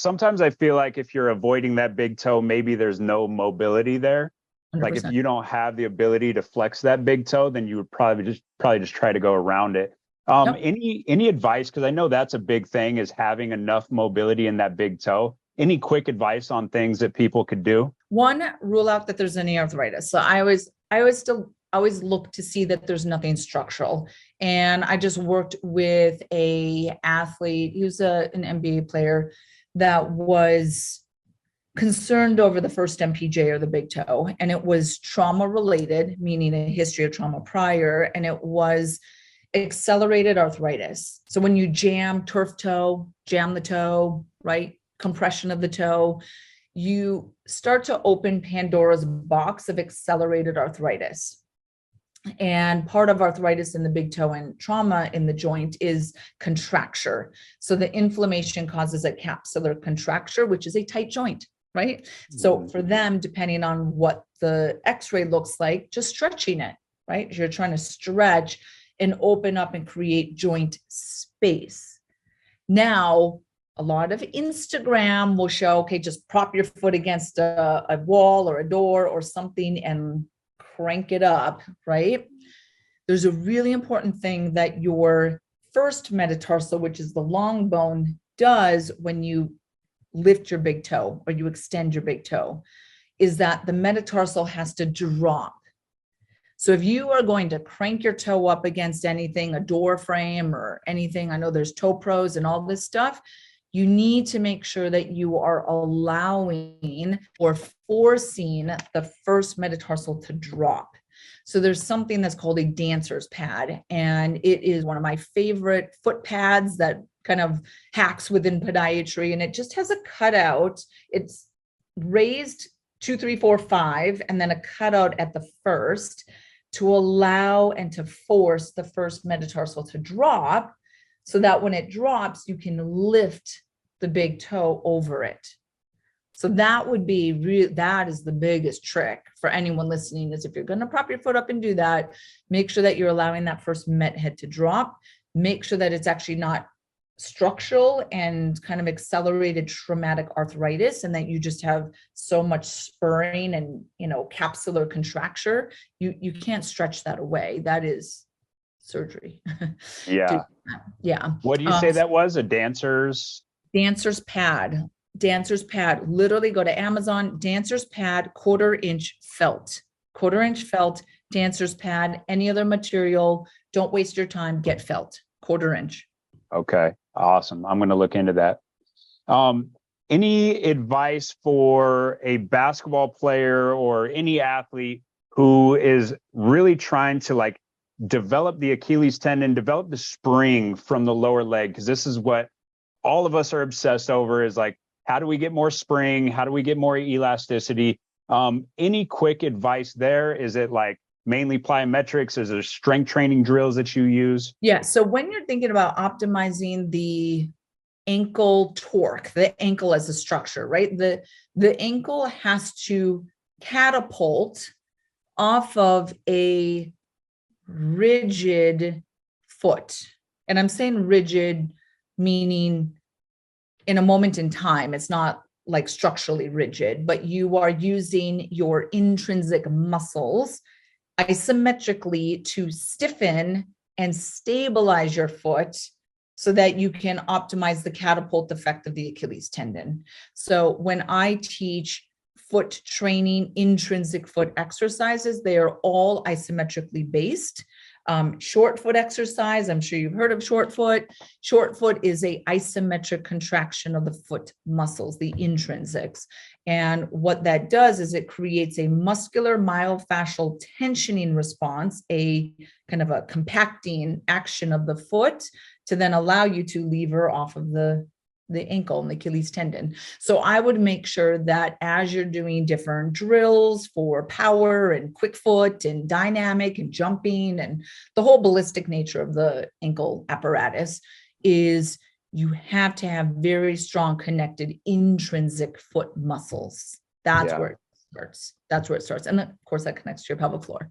Sometimes I feel like if you're avoiding that big toe, maybe there's no mobility there. Like if 100%. you don't have the ability to flex that big toe, then you would probably just try to go around it. Yep. Any advice? Because I know that's a big thing, is having enough mobility in that big toe. Any quick advice on things that people could do? One, rule out that there's any arthritis. So I always look to see that there's nothing structural. And I just worked with a athlete. He was an NBA player that was concerned over the first MPJ, or the big toe. And it was trauma related, meaning a history of trauma prior. And it was accelerated arthritis. So when you jam turf toe, jam the toe, right? Compression of the toe, you start to open Pandora's box of accelerated arthritis. And part of arthritis in the big toe and trauma in the joint is contracture. So the inflammation causes a capsular contracture, which is a tight joint, right? So for them, depending on what the x-ray looks like, just stretching it, right? You're trying to stretch and open up and create joint space. Now, a lot of Instagram will show, okay, just prop your foot against a wall or a door or something and crank it up, right? There's a really important thing that your first metatarsal, which is the long bone, does when you lift your big toe or you extend your big toe, is that the metatarsal has to drop. So if you are going to crank your toe up against anything, a door frame or anything, I know there's toe pros and all this stuff, you need to make sure that you are allowing or forcing the first metatarsal to drop. So there's something that's called a dancer's pad, and it is one of my favorite foot pads that kind of hacks within podiatry, and it just has a cutout. It's raised 2, 3, 4, 5, and then a cutout at the first to allow and to force the first metatarsal to drop, so that when it drops, you can lift the big toe over it. So that would be that is the biggest trick for anyone listening, is if you're going to prop your foot up and do that, make sure that you're allowing that first met head to drop. Make sure that it's actually not structural and kind of accelerated traumatic arthritis, and that you just have so much spurring and, capsular contracture. You can't stretch that away. That is surgery. Yeah. Yeah. What do you say that was? A dancer's pad. Dancer's pad. Literally go to Amazon, dancer's pad, 1/4-inch felt. 1/4-inch felt, dancer's pad. Any other material, don't waste your time, get felt. 1/4-inch. Okay. Awesome. I'm going to look into that. Any advice for a basketball player or any athlete who is really trying to develop the Achilles tendon, develop the spring from the lower leg? Because this is what all of us are obsessed over, is how do we get more spring? How do we get more elasticity? Any quick advice there? Is it mainly plyometrics? Is there strength training drills that you use? Yeah. So when you're thinking about optimizing the ankle torque, the ankle as a structure, right? The ankle has to catapult off of a rigid foot. And I'm saying rigid, meaning in a moment in time. It's not structurally rigid, but you are using your intrinsic muscles isometrically to stiffen and stabilize your foot so that you can optimize the catapult effect of the Achilles tendon. So when I teach foot training, intrinsic foot exercises, they are all isometrically based. Short foot exercise, I'm sure you've heard of short foot. Short foot is a isometric contraction of the foot muscles, the intrinsics. And what that does is it creates a muscular myofascial tensioning response, a kind of a compacting action of the foot to then allow you to lever off of the ankle and the Achilles tendon. So I would make sure that as you're doing different drills for power and quick foot and dynamic and jumping and the whole ballistic nature of the ankle apparatus, is you have to have very strong connected intrinsic foot muscles. That's where it starts. That's where it starts. And of course that connects to your pelvic floor.